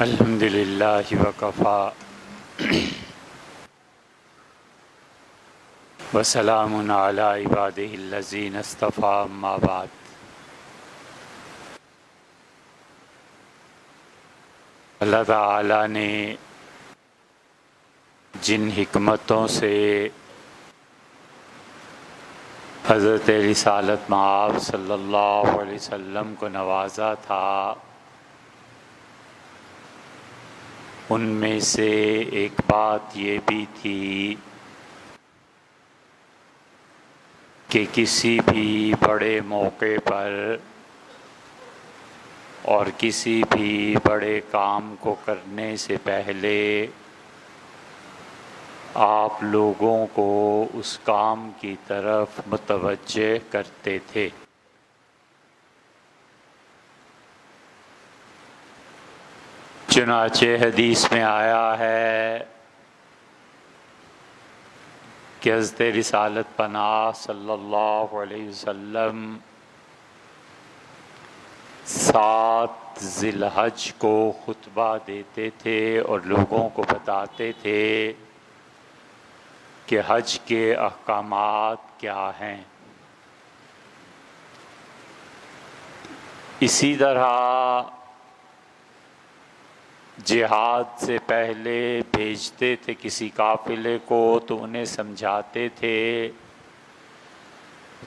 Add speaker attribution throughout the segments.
Speaker 1: الحمد للہ وکفی وسلام علی عبادہ الذین اصطفیٰ اما بعد۔ اللہ تعالیٰ نے جن حکمتوں سے حضرت رسالت مآب صلی اللہ علیہ وسلم کو نوازا تھا، ان میں سے ایک بات یہ بھی تھی کہ کسی بھی بڑے موقع پر اور کسی بھی بڑے کام کو کرنے سے پہلے آپ لوگوں کو اس کام کی طرف متوجہ کرتے تھے۔ چنانچہ حدیث میں آیا ہے کہ حضرت رسالت پناہ صلی اللہ علیہ وسلم 7 ذی الحج کو خطبہ دیتے تھے اور لوگوں کو بتاتے تھے کہ حج کے احکامات کیا ہیں۔ اسی طرح جہاد سے پہلے بھیجتے تھے کسی قافلے کو تو انہیں سمجھاتے تھے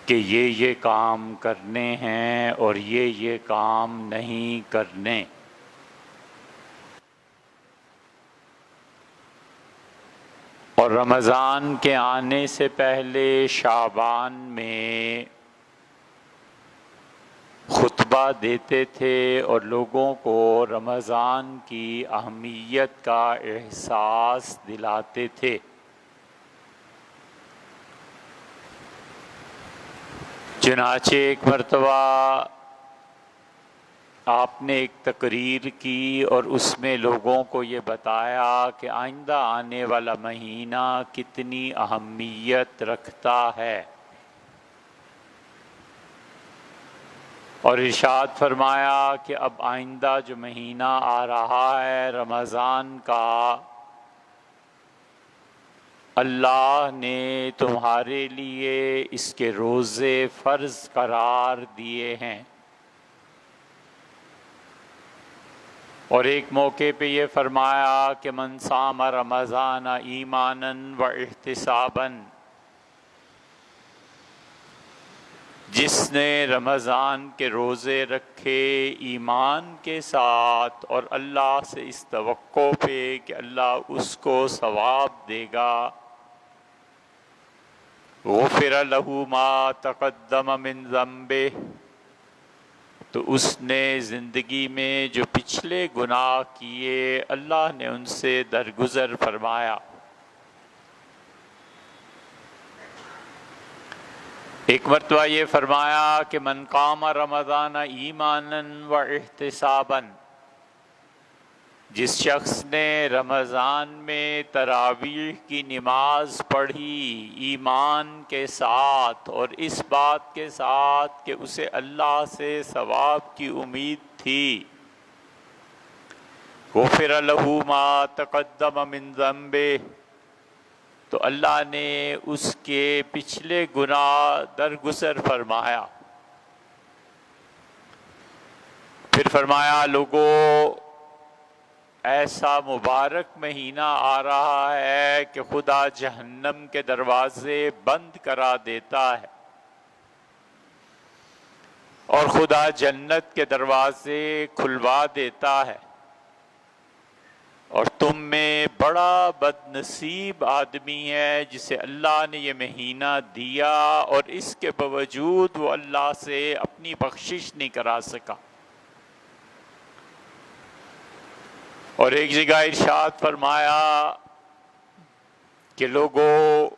Speaker 1: کہ یہ کام کرنے ہیں اور یہ کام نہیں کرنے۔ اور رمضان کے آنے سے پہلے شعبان میں خطبہ دیتے تھے اور لوگوں کو رمضان کی اہمیت کا احساس دلاتے تھے۔ چنانچہ ایک مرتبہ آپ نے ایک تقریر کی اور اس میں لوگوں کو یہ بتایا کہ آئندہ آنے والا مہینہ کتنی اہمیت رکھتا ہے، اور ارشاد فرمایا کہ اب آئندہ جو مہینہ آ رہا ہے رمضان کا، اللہ نے تمہارے لیے اس کے روزے فرض قرار دیے ہیں۔ اور ایک موقع پہ یہ فرمایا کہ من صام رمضان ایمانا و احتسابا، جس نے رمضان کے روزے رکھے ایمان کے ساتھ اور اللہ سے اس توقع پہ کہ اللہ اس کو ثواب دے گا، غفر لہ ما تقدم من ذنبہ، تو اس نے زندگی میں جو پچھلے گناہ کیے اللہ نے ان سے درگزر فرمایا۔ ایک مرتبہ یہ فرمایا کہ من قام رمضان ایمانا و احتسابا، جس شخص نے رمضان میں تراویح کی نماز پڑھی ایمان کے ساتھ اور اس بات کے ساتھ کہ اسے اللہ سے ثواب کی امید تھی، غفر لہ ما تقدم من ذنبہ، تو اللہ نے اس کے پچھلے گناہ درگزر فرمایا۔ پھر فرمایا لوگوں، ایسا مبارک مہینہ آ رہا ہے کہ خدا جہنم کے دروازے بند کرا دیتا ہے اور خدا جنت کے دروازے کھلوا دیتا ہے، اور تم میں بڑا بد نصیب آدمی ہے جسے اللہ نے یہ مہینہ دیا اور اس کے باوجود وہ اللہ سے اپنی بخشش نہیں کرا سکا۔ اور ایک جگہ ارشاد فرمایا کہ لوگوں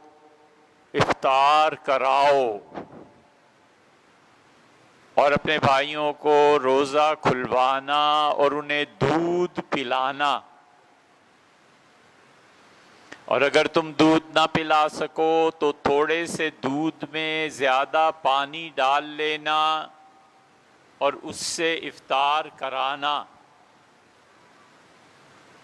Speaker 1: افطار کراؤ اور اپنے بھائیوں کو روزہ کھلوانا اور انہیں دودھ پلانا، اور اگر تم دودھ نہ پلا سکو تو تھوڑے سے دودھ میں زیادہ پانی ڈال لینا اور اس سے افطار کرانا۔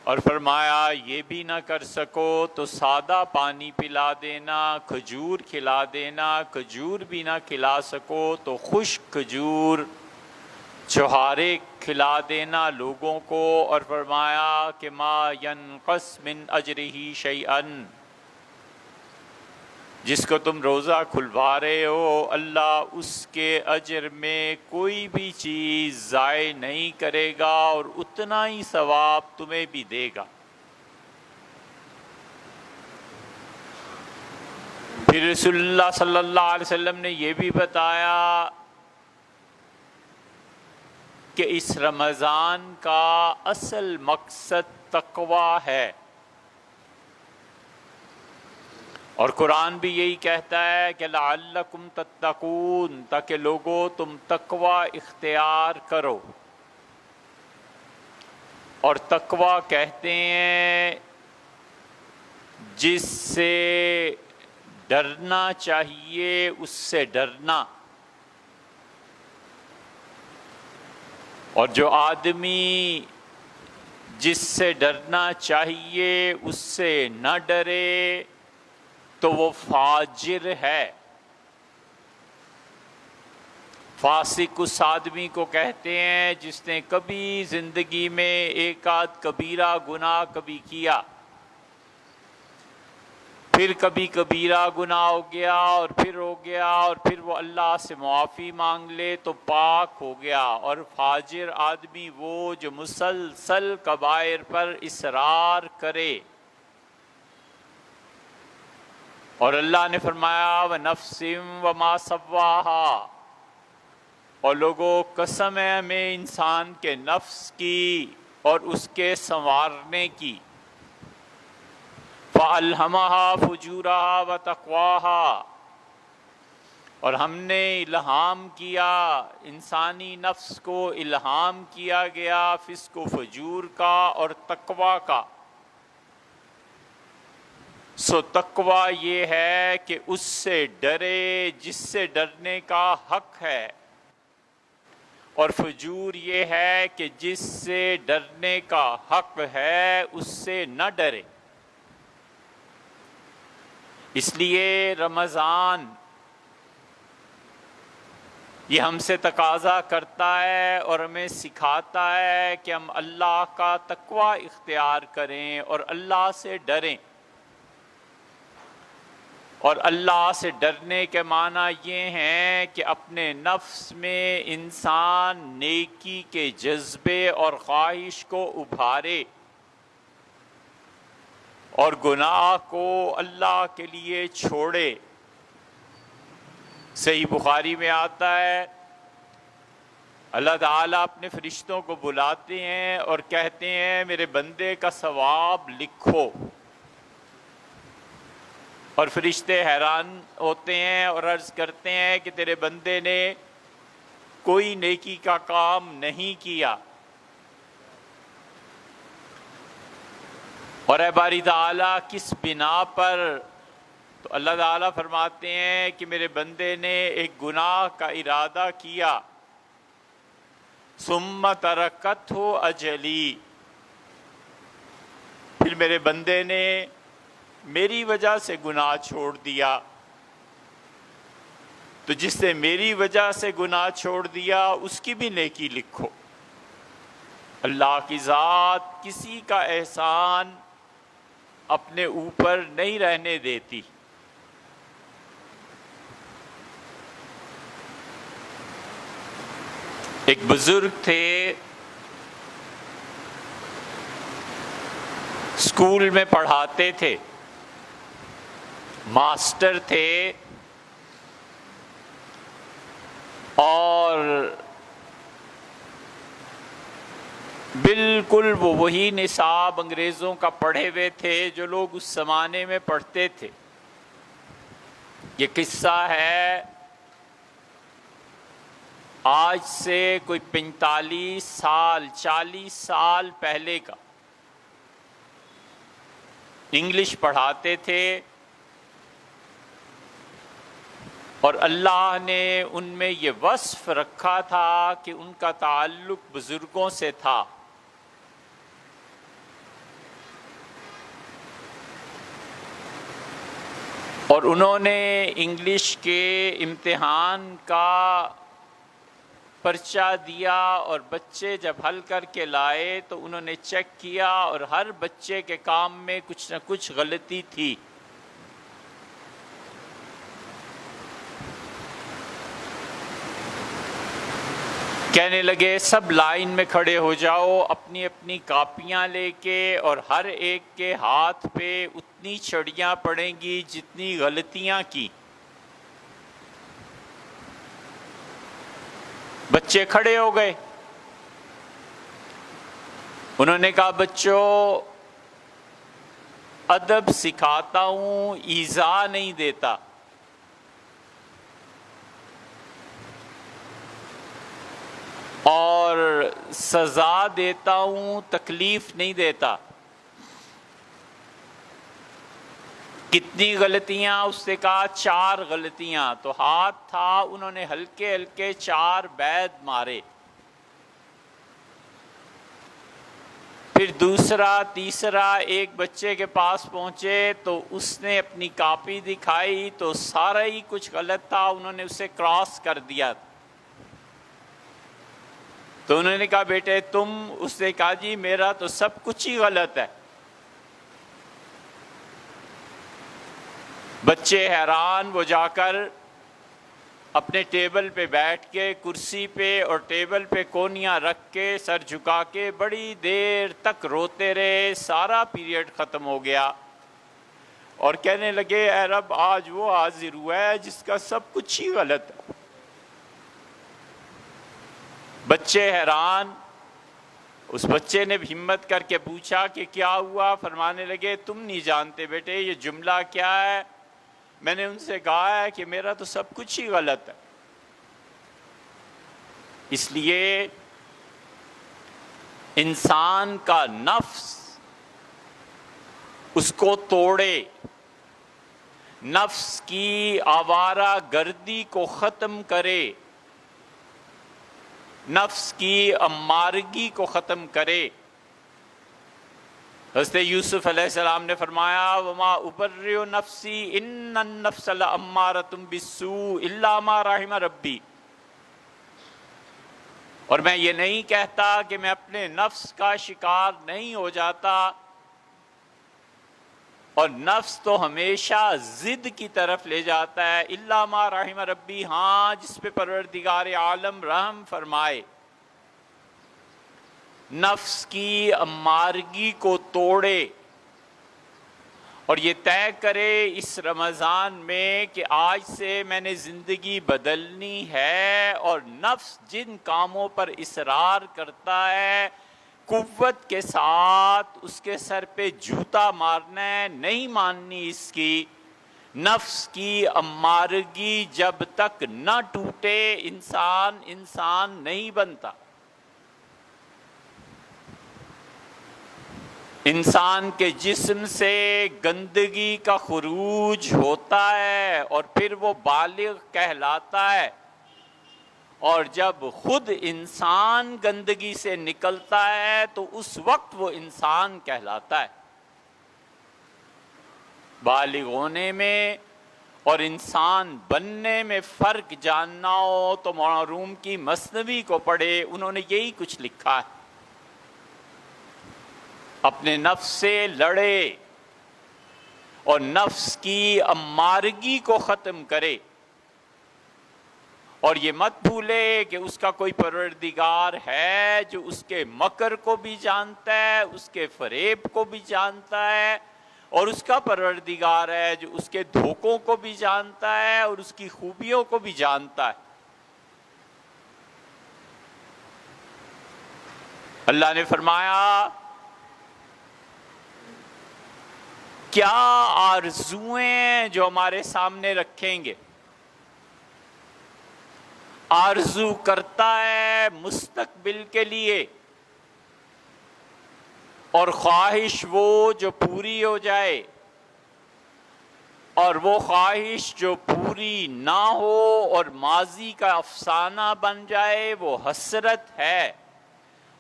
Speaker 1: اور فرمایا یہ بھی نہ کر سکو تو سادہ پانی پلا دینا، کھجور کھلا دینا، کھجور بھی نہ کھلا سکو تو خشک کھجور چھہارے کھلا دینا لوگوں کو، اور فرمایا کہ ما ینقص من اجرہ شیئا، جس کو تم روزہ کھلوا رہے ہو اللہ اس کے اجر میں کوئی بھی چیز ضائع نہیں کرے گا اور اتنا ہی ثواب تمہیں بھی دے گا۔ پھر رسول اللہ صلی اللہ علیہ وسلم نے یہ بھی بتایا کہ اس رمضان کا اصل مقصد تقویٰ ہے، اور قرآن بھی یہی کہتا ہے کہ لعلکم تتقون، تاکہ لوگو تم تقویٰ اختیار کرو۔ اور تقویٰ کہتے ہیں جس سے ڈرنا چاہیے اس سے ڈرنا، اور جو آدمی جس سے ڈرنا چاہیے اس سے نہ ڈرے تو وہ فاجر ہے۔ فاسق اس آدمی کو کہتے ہیں جس نے کبھی زندگی میں ایک آدھ کبیرہ گناہ کبھی کیا، پھر کبھی کبیرہ گناہ ہو گیا اور پھر ہو گیا، اور پھر وہ اللہ سے معافی مانگ لے تو پاک ہو گیا۔ اور فاجر آدمی وہ جو مسلسل کبائر پر اصرار کرے، اور اللہ نے فرمایا وَنَفْسٍ وَمَا سَوَّاهَا، اور لوگوں قسم ہے ہمیں انسان کے نفس کی اور اس کے سنوارنے کی، فَأَلْهَمَهَا فُجُورَهَا وَتَقْوَاهَا، اور ہم نے الہام کیا انسانی نفس کو، الہام کیا گیا فسق و فجور کا اور تقویٰ کا۔ سو تقویٰ یہ ہے کہ اس سے ڈرے جس سے ڈرنے کا حق ہے، اور فجور یہ ہے کہ جس سے ڈرنے کا حق ہے اس سے نہ ڈرے۔ اس لیے رمضان یہ ہم سے تقاضا کرتا ہے اور ہمیں سکھاتا ہے کہ ہم اللہ کا تقویٰ اختیار کریں اور اللہ سے ڈریں۔ اور اللہ سے ڈرنے کے معنی یہ ہیں کہ اپنے نفس میں انسان نیکی کے جذبے اور خواہش کو ابھارے اور گناہ کو اللہ کے لیے چھوڑے۔ صحیح بخاری میں آتا ہے اللہ تعالیٰ اپنے فرشتوں کو بلاتے ہیں اور کہتے ہیں میرے بندے کا ثواب لکھو، اور فرشتے حیران ہوتے ہیں اور عرض کرتے ہیں کہ تیرے بندے نے کوئی نیکی کا کام نہیں کیا، اور اے باری تعالیٰ کس بنا پر؟ تو اللہ تعالیٰ فرماتے ہیں کہ میرے بندے نے ایک گناہ کا ارادہ کیا، ثم ترکتہ اجلی، پھر میرے بندے نے میری وجہ سے گناہ چھوڑ دیا، تو جس نے میری وجہ سے گناہ چھوڑ دیا اس کی بھی نیکی لکھو۔ اللہ کی ذات کسی کا احسان اپنے اوپر نہیں رہنے دیتی۔ ایک بزرگ تھے، اسکول میں پڑھاتے تھے، ماسٹر تھے، اور بالکل وہ وہی نصاب انگریزوں کا پڑھے ہوئے تھے جو لوگ اس زمانے میں پڑھتے تھے۔ یہ قصہ ہے آج سے کوئی 45 سال 40 سال پہلے کا۔ انگلش پڑھاتے تھے اور اللہ نے ان میں یہ وصف رکھا تھا کہ ان کا تعلق بزرگوں سے تھا، اور انہوں نے انگلش کے امتحان کا پرچہ دیا اور بچے جب حل کر کے لائے تو انہوں نے چیک کیا اور ہر بچے کے کام میں کچھ نہ کچھ غلطی تھی. کہنے لگے سب لائن میں کھڑے ہو جاؤ اپنی اپنی کاپیاں لے کے، اور ہر ایک کے ہاتھ پہ اتنی چھڑیاں پڑیں گی جتنی غلطیاں کی. بچے کھڑے ہو گئے. انہوں نے کہا بچوں ادب سکھاتا ہوں، ایذا نہیں دیتا. اور سزا دیتا ہوں، تکلیف نہیں دیتا. کتنی غلطیاں؟ اس نے کہا 4 غلطیاں. تو ہاتھ تھا، انہوں نے ہلکے ہلکے 4 بیض مارے. پھر دوسرا تیسرا ایک بچے کے پاس پہنچے تو اس نے اپنی کاپی دکھائی تو سارا ہی کچھ غلط تھا، انہوں نے اسے کراس کر دیا. تو انہوں نے کہا بیٹے تم؟ اس نے کہا جی میرا تو سب کچھ ہی غلط ہے. بچے حیران، وہ جا کر اپنے ٹیبل پہ بیٹھ کے کرسی پہ اور ٹیبل پہ کونیاں رکھ کے سر جھکا کے بڑی دیر تک روتے رہے. سارا پیریڈ ختم ہو گیا اور کہنے لگے اے رب آج وہ حاضر ہوا ہے جس کا سب کچھ ہی غلط ہے. بچے حیران. اس بچے نے ہمت کر کے پوچھا کہ کیا ہوا؟ فرمانے لگے تم نہیں جانتے بیٹے یہ جملہ کیا ہے؟ میں نے ان سے کہا ہے کہ میرا تو سب کچھ ہی غلط ہے. اس لیے انسان کا نفس اس کو توڑے، نفس کی آوارہ گردی کو ختم کرے، نفس کی امارگی کو ختم کرے. حضرت یوسف علیہ السلام نے فرمایا وما ابرئ نفسی ان النفس لامارۃ بالسوء الا ما رحم ربی. اور میں یہ نہیں کہتا کہ میں اپنے نفس کا شکار نہیں ہو جاتا، اور نفس تو ہمیشہ ضد کی طرف لے جاتا ہے. الا ما رحم ربی، ہاں جس پہ پروردگار عالم رحم فرمائے. نفس کی امارگی کو توڑے اور یہ طے کرے اس رمضان میں کہ آج سے میں نے زندگی بدلنی ہے، اور نفس جن کاموں پر اصرار کرتا ہے قوت کے ساتھ اس کے سر پہ جوتا مارنا ہے، نہیں ماننی اس کی. نفس کی امارگی جب تک نہ ٹوٹے انسان نہیں بنتا. انسان کے جسم سے گندگی کا خروج ہوتا ہے اور پھر وہ بالغ کہلاتا ہے، اور جب خود انسان گندگی سے نکلتا ہے تو اس وقت وہ انسان کہلاتا ہے. بالغ ہونے میں اور انسان بننے میں فرق جاننا ہو تو مولانا روم کی مثنوی کو پڑھے، انہوں نے یہی کچھ لکھا ہے. اپنے نفس سے لڑے اور نفس کی امارگی کو ختم کرے، اور یہ مت بھولے کہ اس کا کوئی پروردگار ہے جو اس کے مکر کو بھی جانتا ہے، اس کے فریب کو بھی جانتا ہے، اور اس کا پروردگار ہے جو اس کے دھوکوں کو بھی جانتا ہے اور اس کی خوبیوں کو بھی جانتا ہے. اللہ نے فرمایا کیا آرزویں جو ہمارے سامنے رکھیں گے. آرزو کرتا ہے مستقبل کے لیے، اور خواہش وہ جو پوری ہو جائے، اور وہ خواہش جو پوری نہ ہو اور ماضی کا افسانہ بن جائے وہ حسرت ہے.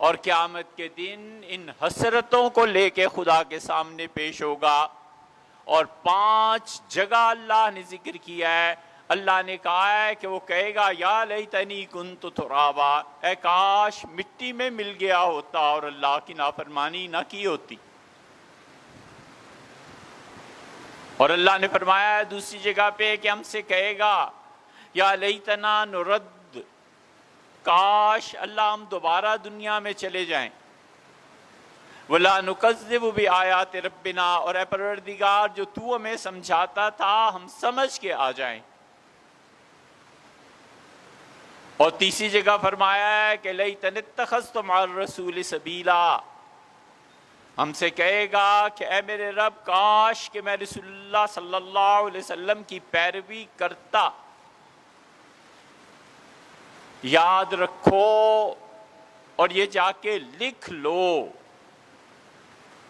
Speaker 1: اور قیامت کے دن ان حسرتوں کو لے کے خدا کے سامنے پیش ہوگا اور 5 جگہ اللہ نے ذکر کیا ہے۔ اللہ نے کہا ہے کہ وہ کہے گا یا لیتنی کنت ترابا، اے کاش مٹی میں مل گیا ہوتا اور اللہ کی نافرمانی نہ کی ہوتی۔ اور اللہ نے فرمایا ہے دوسری جگہ پہ کہ ہم سے کہے گا یا لیتنا نرد، کاش اللہ ہم دوبارہ دنیا میں چلے جائیں۔ وَلَا نُكَذِّبُ بِآيَاتِ رَبِّنَا، اور اے پروردگار جو تو ہمیں سمجھاتا تھا ہم سمجھ کے آ جائیں۔ اور تیسری جگہ فرمایا ہے کہ لَيْتَنِ اتَّخَذْتُ مَعَ الرَّسُولِ سَبِيلًا، ہم سے کہے گا کہ اے میرے رب کاش کہ میں رسول اللہ صلی اللہ علیہ وسلم کی پیروی کرتا۔ یاد رکھو اور یہ جا کے لکھ لو،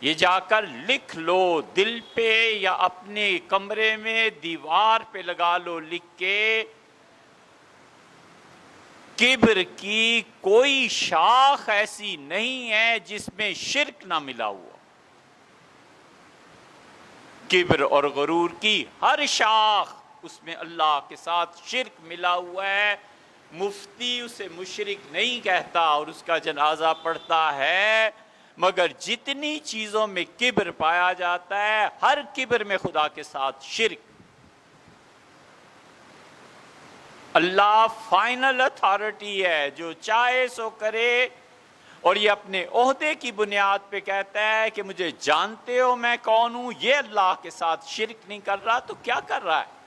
Speaker 1: یہ جا کر لکھ لو دل پہ یا اپنے کمرے میں دیوار پہ لگا لو لکھ کے، کبر کی کوئی شاخ ایسی نہیں ہے جس میں شرک نہ ملا ہوا۔ کبر اور غرور کی ہر شاخ اس میں اللہ کے ساتھ شرک ملا ہوا ہے۔ مفتی اسے مشرک نہیں کہتا اور اس کا جنازہ پڑھتا ہے، مگر جتنی چیزوں میں کبر پایا جاتا ہے ہر کبر میں خدا کے ساتھ شرک۔ اللہ فائنل اتھارٹی ہے، جو چاہے سو کرے، اور یہ اپنے عہدے کی بنیاد پہ کہتا ہے کہ مجھے جانتے ہو میں کون ہوں۔ یہ اللہ کے ساتھ شرک نہیں کر رہا تو کیا کر رہا ہے؟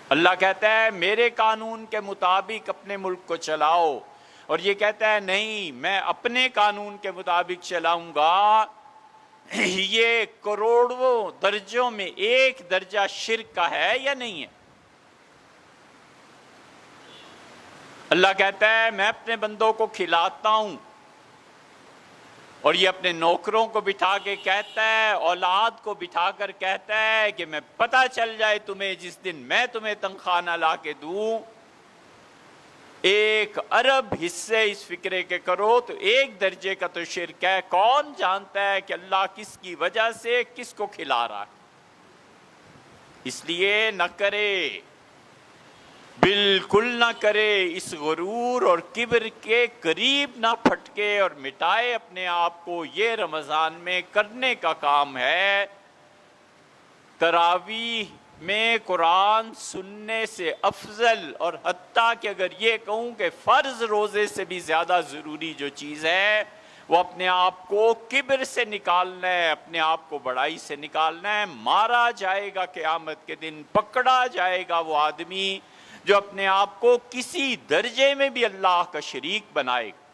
Speaker 1: اللہ کہتا ہے میرے قانون کے مطابق اپنے ملک کو چلاؤ، اور یہ کہتا ہے نہیں میں اپنے قانون کے مطابق چلاؤں گا۔ یہ کروڑوں درجوں میں ایک درجہ شرک کا ہے یا نہیں ہے؟ اللہ کہتا ہے میں اپنے بندوں کو کھلاتا ہوں، اور یہ اپنے نوکروں کو بٹھا کے کہتا ہے، اولاد کو بٹھا کر کہتا ہے کہ میں پتہ چل جائے تمہیں جس دن میں تمہیں تنخواہ نہ لا کے دوں، 1 ارب حصے اس فکرے کے کرو تو 1 درجے کا تو شرک ہے۔ کون جانتا ہے کہ اللہ کس کی وجہ سے کس کو کھلا رہا ہے؟ اس لیے نہ کرے، بالکل نہ کرے، اس غرور اور کبر کے قریب نہ پھٹکے اور مٹائے اپنے آپ کو۔ یہ رمضان میں کرنے کا کام ہے۔ تراویح میں قرآن سننے سے افضل، اور حتیٰ کہ اگر یہ کہوں کہ فرض روزے سے بھی زیادہ ضروری جو چیز ہے وہ اپنے آپ کو کبر سے نکالنا ہے، اپنے آپ کو بڑائی سے نکالنا ہے۔ مارا جائے گا قیامت کے دن، پکڑا جائے گا وہ آدمی جو اپنے آپ کو کسی درجے میں بھی اللہ کا شریک بنائے گا۔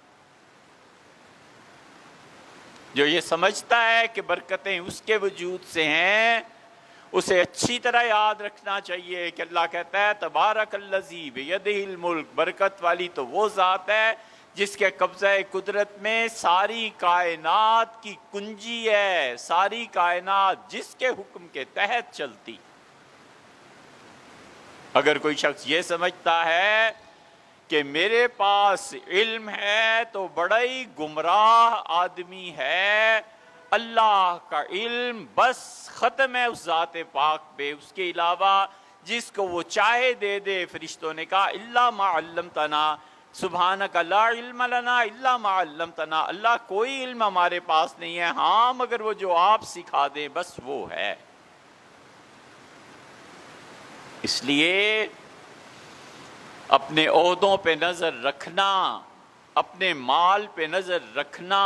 Speaker 1: جو یہ سمجھتا ہے کہ برکتیں اس کے وجود سے ہیں، اسے اچھی طرح یاد رکھنا چاہیے کہ اللہ کہتا ہے تبارک الذی بیدہ الملک، برکت والی تو وہ ذات ہے جس کے قبضہ قدرت میں ساری کائنات کی کنجی ہے، ساری کائنات جس کے حکم کے تحت چلتی۔ اگر کوئی شخص یہ سمجھتا ہے کہ میرے پاس علم ہے تو بڑا ہی گمراہ آدمی ہے۔ اللہ کا علم بس ختم ہے اس ذات پاک پہ، اس کے علاوہ جس کو وہ چاہے دے دے۔ فرشتوں نے کہا الا ما علمتنا سبحانک لا علم لنا الا ما علمتنا، اللہ کوئی علم ہمارے پاس نہیں ہے، ہاں مگر وہ جو آپ سکھا دیں بس وہ ہے۔ اس لیے اپنے عہدوں پہ نظر رکھنا، اپنے مال پہ نظر رکھنا،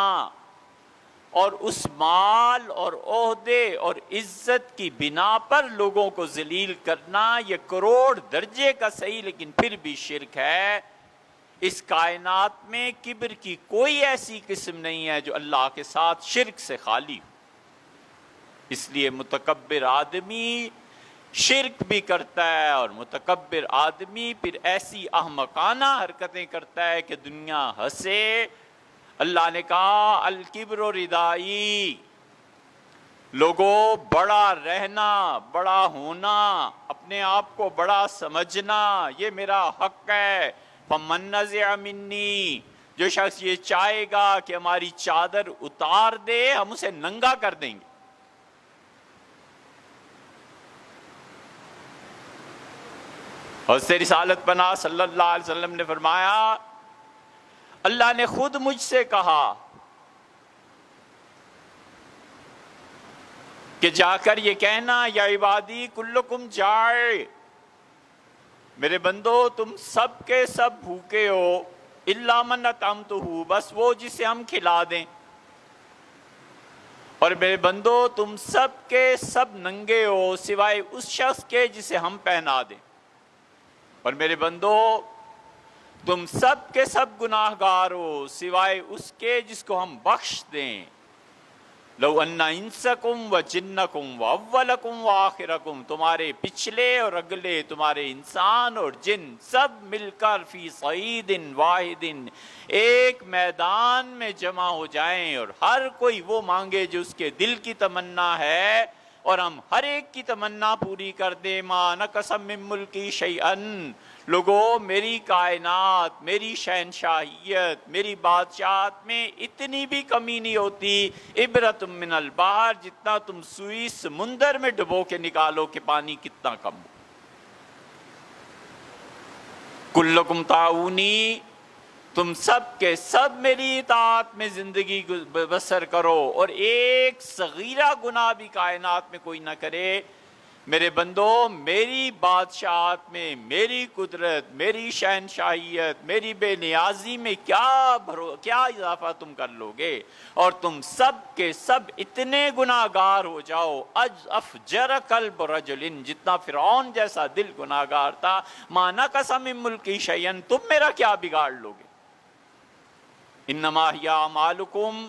Speaker 1: اور اس مال اور عہدے اور عزت کی بنا پر لوگوں کو ذلیل کرنا، یہ کروڑ درجے کا صحیح لیکن پھر بھی شرک ہے۔ اس کائنات میں کبر کی کوئی ایسی قسم نہیں ہے جو اللہ کے ساتھ شرک سے خالی ہو۔ اس لیے متکبر آدمی شرک بھی کرتا ہے، اور متکبر آدمی پھر ایسی احمقانہ حرکتیں کرتا ہے کہ دنیا ہنسے۔ اللہ نے کہا الکبر ردائی، لوگوں بڑا رہنا، بڑا ہونا، اپنے آپ کو بڑا سمجھنا یہ میرا حق ہے۔ فمن نزع منی، جو شخص یہ چاہے گا کہ ہماری چادر اتار دے ہم اسے ننگا کر دیں گے۔ اور سے رسالت پناہ صلی اللہ علیہ وسلم نے فرمایا اللہ نے خود مجھ سے کہا کہ جا کر یہ کہنا یا عبادی کلکم جائع، میرے بندو تم سب کے سب بھوکے ہو، الا من اطعمتہ، بس وہ جسے ہم کھلا دیں، اور میرے بندو تم سب کے سب ننگے ہو سوائے اس شخص کے جسے ہم پہنا دیں، اور میرے بندو تم سب کے سب گناہ گار ہو سوائے اس کے جس کو ہم بخش دیں۔ لو ان انسکم و جنکم و اولکم و آخرکم، تمہارے پچھلے اور اگلے، تمہارے انسان اور جن سب مل کر فی صعید واحد، ایک میدان میں جمع ہو جائیں اور ہر کوئی وہ مانگے جو اس کے دل کی تمنا ہے، اور ہم ہر ایک کی تمنا پوری کر دیں، ما نقص من ملکی شیئا، لوگو میری کائنات، میری شہنشاہیت، میری بادشاہت میں اتنی بھی کمی نہیں ہوتی، عبرت من البحر، جتنا تم سوئی سمندر میں ڈبو کے نکالو کہ پانی کتنا کم ہو۔ کلکم تعونی، تم سب کے سب میری اطاعت میں زندگی بسر کرو، اور ایک صغیرہ گناہ بھی کائنات میں کوئی نہ کرے۔ میرے بندو میری بادشاہت میں، میری قدرت، میری شہنشاہیت، میری بے نیازی میں کیا اضافہ تم کر لو گے؟ اور تم سب کے سب اتنے گناہ گار ہو جاؤ، افجر قلب رجل، جتنا فرعون جیسا دل گناہ گار تھا، ما نقص من ملکی شیئا، تم میرا کیا بگاڑ لو گے؟ انما ہی اعمالکم،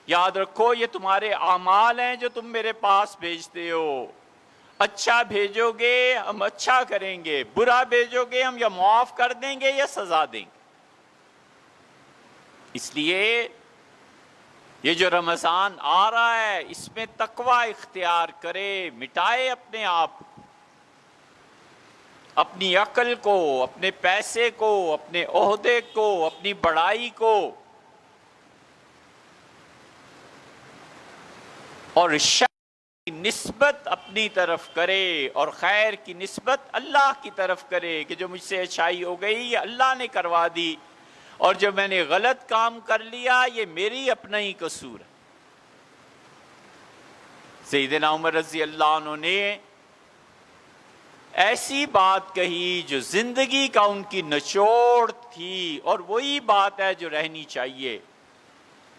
Speaker 1: یاد رکھو یہ تمہارے اعمال ہیں جو تم میرے پاس بھیجتے ہو، اچھا بھیجو گے ہم اچھا کریں گے، برا بھیجو گے ہم یا معاف کر دیں گے یا سزا دیں گے۔ اس لیے یہ جو رمضان آ رہا ہے اس میں تقوی اختیار کرے، مٹائے اپنے آپ، اپنی عقل کو، اپنے پیسے کو، اپنے عہدے کو، اپنی بڑائی کو، اور شر کی نسبت اپنی طرف کرے اور خیر کی نسبت اللہ کی طرف کرے کہ جو مجھ سے اچھائی ہو گئی یہ اللہ نے کروا دی، اور جو میں نے غلط کام کر لیا یہ میری اپنا ہی قصور ہے۔ سیدنا عمر رضی اللہ عنہ نے ایسی بات کہی جو زندگی کا ان کی نچوڑ تھی، اور وہی بات ہے جو رہنی چاہیے،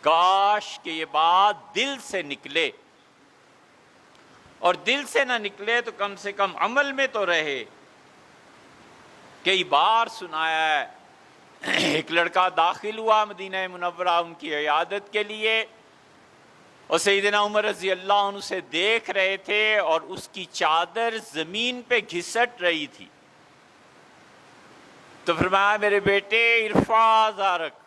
Speaker 1: کاش کہ یہ بات دل سے نکلے، اور دل سے نہ نکلے تو کم سے کم عمل میں تو رہے۔ کئی بار سنایا ہے، ایک لڑکا داخل ہوا مدینہ منورہ ان کی عیادت کے لیے، اور سیدنا عمر رضی اللہ عنہ سے دیکھ رہے تھے اور اس کی چادر زمین پہ گھسٹ رہی تھی، تو فرمایا میرے بیٹے ارفع ازارک،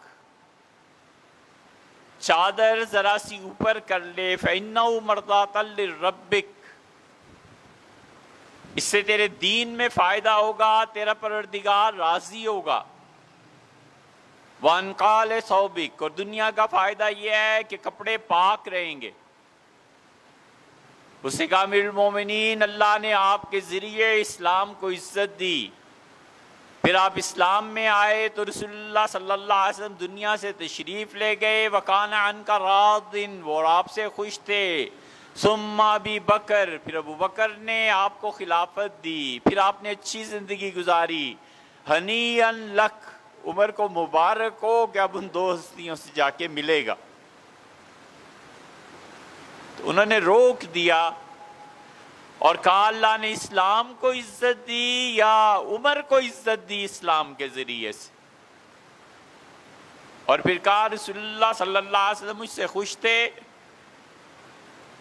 Speaker 1: چادر ذرا سی اوپر کر لے، فإنہ مرضاۃ لربک، اس سے تیرے دین میں فائدہ ہوگا، تیرا پروردگار راضی ہوگا۔ وانقال ثوبک، اور دنیا کا فائدہ یہ ہے کہ کپڑے پاک رہیں گے۔ اس نے کہا امیر المومنین، اللہ نے آپ کے ذریعے اسلام کو عزت دی، پھر آپ اسلام میں آئے تو رسول اللہ صلی اللہ علیہ وسلم دنیا سے تشریف لے گئے، وَكَانَ عَنْكَ رَاضٍ، وہ آپ سے خوش تھے، ثم ابی بکر، پھر ابو بکر نے آپ کو خلافت دی، پھر آپ نے اچھی زندگی گزاری، ہنیئا لک، عمر کو مبارک ہو کہ اب ان دو ہستیوں سے جا کے ملے گا۔ تو انہوں نے روک دیا اور کہا اللہ نے اسلام کو عزت دی یا عمر کو عزت دی اسلام کے ذریعے سے؟ اور پھر کہا رسول اللہ صلی اللہ علیہ وسلم مجھ سے خوش تھے،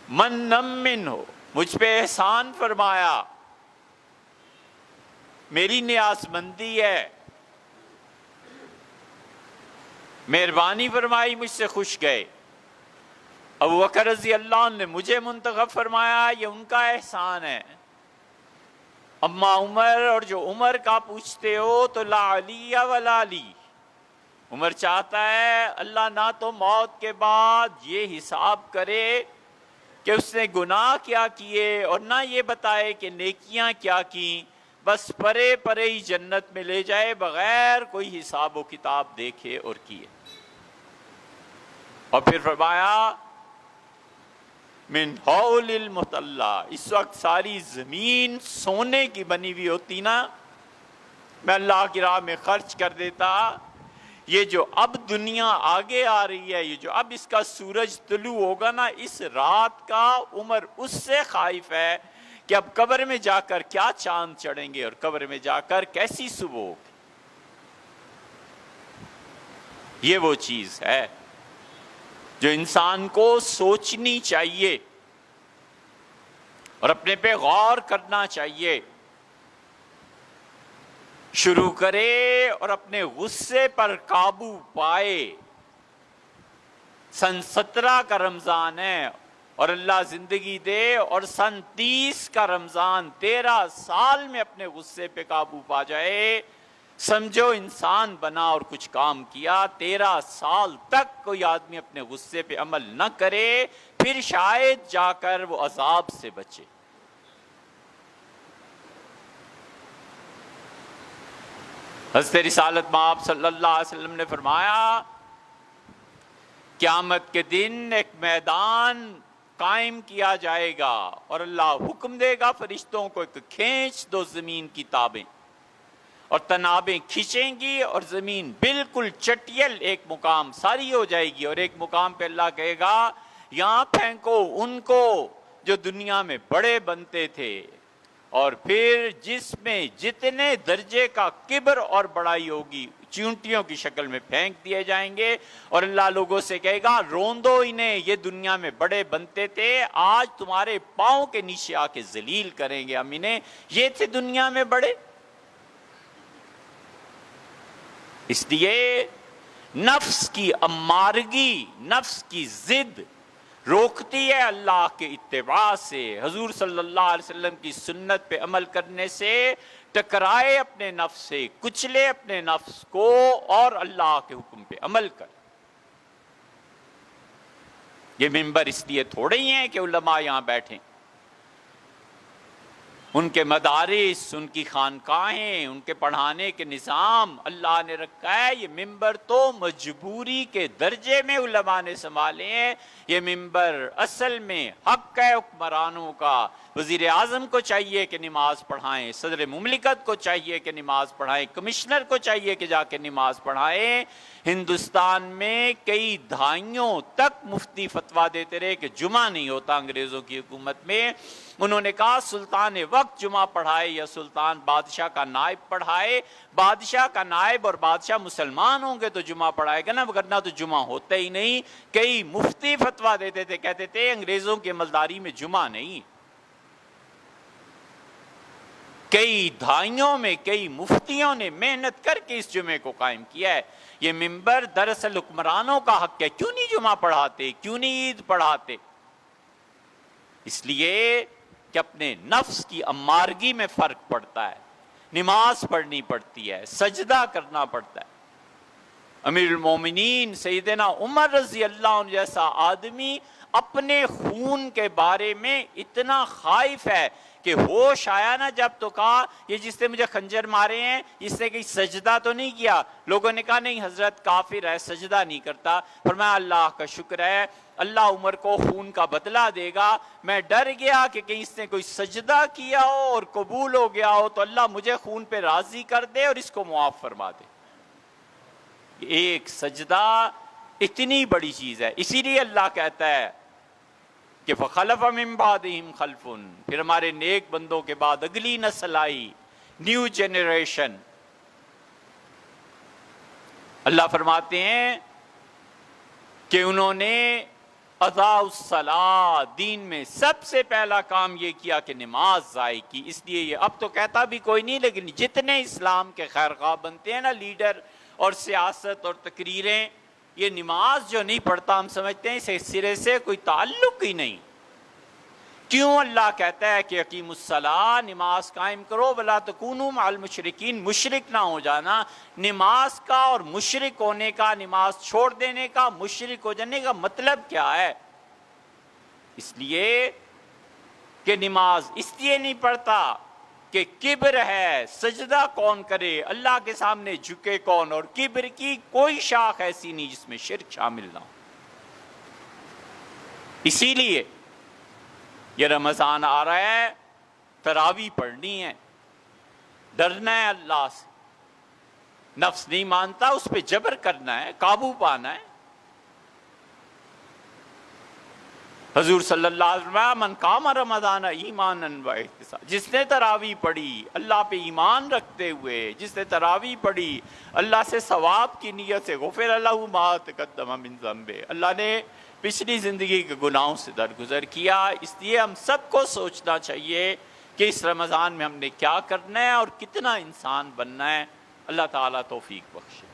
Speaker 1: من نمن ہو، مجھ پہ احسان فرمایا، میری نیاز مندی ہے، مہربانی فرمائی، مجھ سے خوش گئے۔ ابو بکر رضی اللہ عنہ نے مجھے منتخب فرمایا، یہ ان کا احسان ہے۔ اما عمر، اور جو عمر کا پوچھتے ہو تو لا علی ولا علی، عمر چاہتا ہے اللہ نہ تو موت کے بعد یہ حساب کرے کہ اس نے گناہ کیا کیے، اور نہ یہ بتائے کہ نیکیاں کیا کیں، بس پرے پرے ہی جنت میں لے جائے بغیر کوئی حساب و کتاب دیکھے اور کیے. اور پھر فرمایا من حول المطلع، اس وقت ساری زمین سونے کی بنی ہوئی ہوتی نا، میں اللہ کی راہ میں خرچ کر دیتا. یہ جو اب دنیا آگے آ رہی ہے، یہ جو اب اس کا سورج طلوع ہوگا نا، اس رات کا عمر اس سے خائف ہے کہ اب قبر میں جا کر کیا چاند چڑھیں گے اور قبر میں جا کر کیسی صبح ہوگی. یہ وہ چیز ہے جو انسان کو سوچنی چاہیے اور اپنے پہ غور کرنا چاہیے. شروع کرے اور اپنے غصے پر قابو پائے. سن 17 کا رمضان ہے اور اللہ زندگی دے اور سن 30 کا رمضان، 13 سال میں اپنے غصے پہ قابو پا جائے. سمجھو انسان بنا اور کچھ کام کیا. 13 سال تک کوئی آدمی اپنے غصے پہ عمل نہ کرے، پھر شاید جا کر وہ عذاب سے بچے. حضرت رسالت مآب صلی اللہ علیہ وسلم نے فرمایا قیامت کے دن ایک میدان قائم کیا جائے گا اور اللہ حکم دے گا فرشتوں کو کہ کھینچ دو زمین کی تابیں، اور تنابیں کھینچیں گی اور زمین بالکل چٹیل ایک مقام ساری ہو جائے گی، اور ایک مقام پہ اللہ کہے گا یہاں پھینکو ان کو جو دنیا میں بڑے بنتے تھے، اور پھر جس میں جتنے درجے کا کبر اور بڑائی ہوگی چونٹیوں کی شکل میں پھینک دیے جائیں گے. اور اللہ لوگوں سے کہے گا روندو انہیں، یہ دنیا میں بڑے بنتے تھے، آج تمہارے پاؤں کے نیچے آ کے ذلیل کریں گے ہم انہیں، یہ تھے دنیا میں بڑے. اس لیے نفس کی امارگی، نفس کی ضد روکتی ہے اللہ کے اتباع سے، حضور صلی اللہ علیہ وسلم کی سنت پہ عمل کرنے سے. ٹکرائے اپنے نفس سے، کچلے اپنے نفس کو اور اللہ کے حکم پہ عمل کر. یہ ممبر اس لیے تھوڑے ہی ہیں کہ علماء یہاں بیٹھیں. ان کے مدارس، ان کی خانقاہیں، ان کے پڑھانے کے نظام اللہ نے رکھا ہے. یہ ممبر تو مجبوری کے درجے میں علماء نے سنبھالے ہیں. یہ ممبر اصل میں حق ہے حکمرانوں کا. وزیر اعظم کو چاہیے کہ نماز پڑھائیں، صدر مملکت کو چاہیے کہ نماز پڑھائیں، کمشنر کو چاہیے کہ جا کے نماز پڑھائیں. ہندوستان میں کئی دہائیوں تک مفتی فتویٰ دیتے رہے کہ جمعہ نہیں ہوتا انگریزوں کی حکومت میں. انہوں نے کہا سلطان وقت جمعہ پڑھائے یا سلطان بادشاہ کا نائب پڑھائے. بادشاہ کا نائب اور بادشاہ مسلمان ہوں گے تو جمعہ پڑھائے گا نا، ورنہ تو جمعہ ہوتا ہی نہیں. کئی مفتی فتویٰ دیتے تھے، کہتے تھے انگریزوں کی عملداری میں جمعہ نہیں. کئی دہائیوں میں کئی مفتیوں نے محنت کر کے اس جمعے کو قائم کیا ہے. یہ ممبر دراصل حکمرانوں کا حق ہے. کیوں نہیں جمعہ پڑھاتے، کیوں نہیں عید پڑھاتے؟ اس لیے کہ اپنے نفس کی امارگی میں فرق پڑتا ہے. نماز پڑھنی پڑتی ہے، سجدہ کرنا پڑتا ہے. امیر المومنین سیدنا عمر رضی اللہ عنہ جیسا آدمی اپنے خون کے بارے میں اتنا خائف ہے کہ ہوش آیا نا جب تو کہا یہ جس نے مجھے خنجر مارے ہیں اس نے کہیں سجدہ تو نہیں کیا؟ لوگوں نے کہا نہیں حضرت کافر ہے، سجدہ نہیں کرتا. فرمایا اللہ کا شکر ہے، اللہ عمر کو خون کا بدلہ دے گا. میں ڈر گیا کہ کہیں اس نے کوئی سجدہ کیا ہو اور قبول ہو گیا ہو تو اللہ مجھے خون پہ راضی کر دے اور اس کو معاف فرما دے. ایک سجدہ اتنی بڑی چیز ہے. اسی لیے اللہ کہتا ہے کہ فَخَلَفَ مِن بَعْدِهِمْ خَلْفٌ، پھر ہمارے نیک بندوں کے بعد اگلی نسل آئی، نیو جنریشن. اللہ فرماتے ہیں کہ انہوں نے اضاء الصلاۃ، دین میں سب سے پہلا کام یہ کیا کہ نماز ضائع کی. اس لیے یہ اب تو کہتا بھی کوئی نہیں، لیکن جتنے اسلام کے خیرخواہ بنتے ہیں نا لیڈر اور سیاست اور تقریریں، یہ نماز جو نہیں پڑھتا ہم سمجھتے ہیں اسے سرے سے کوئی تعلق ہی نہیں. کیوں اللہ کہتا ہے کہ اقیموا الصلاۃ، نماز قائم کرو، ولا تکونوا مع المشرکین، مشرک نہ ہو جانا. نماز کا اور مشرک ہونے کا، نماز چھوڑ دینے کا، مشرک ہو جانے کا مطلب کیا ہے؟ اس لیے کہ نماز اس لیے نہیں پڑھتا کہ کبر ہے، سجدہ کون کرے، اللہ کے سامنے جھکے کون، اور کبر کی کوئی شاخ ایسی نہیں جس میں شرک شامل نہ ہو۔ اسی لیے یہ رمضان آ رہا ہے، تراویح پڑھنی ہے، ڈرنا ہے اللہ سے، نفس نہیں مانتا اس پہ جبر کرنا ہے، قابو پانا ہے۔ حضور صلی اللہ علیہ وسلم من قام رمضان ایمانا و احتسابا، جس نے تراویح پڑھی اللہ پہ ایمان رکھتے ہوئے، جس نے تراویح پڑھی اللہ سے ثواب کی نیت سے، غفر لہ ما تقدم من ذنبہ، اللہ نے پچھلی زندگی کے گناہوں سے درگزر کیا۔ اس لیے ہم سب کو سوچنا چاہیے کہ اس رمضان میں ہم نے کیا کرنا ہے اور کتنا انسان بننا ہے۔ اللہ تعالیٰ توفیق بخشے۔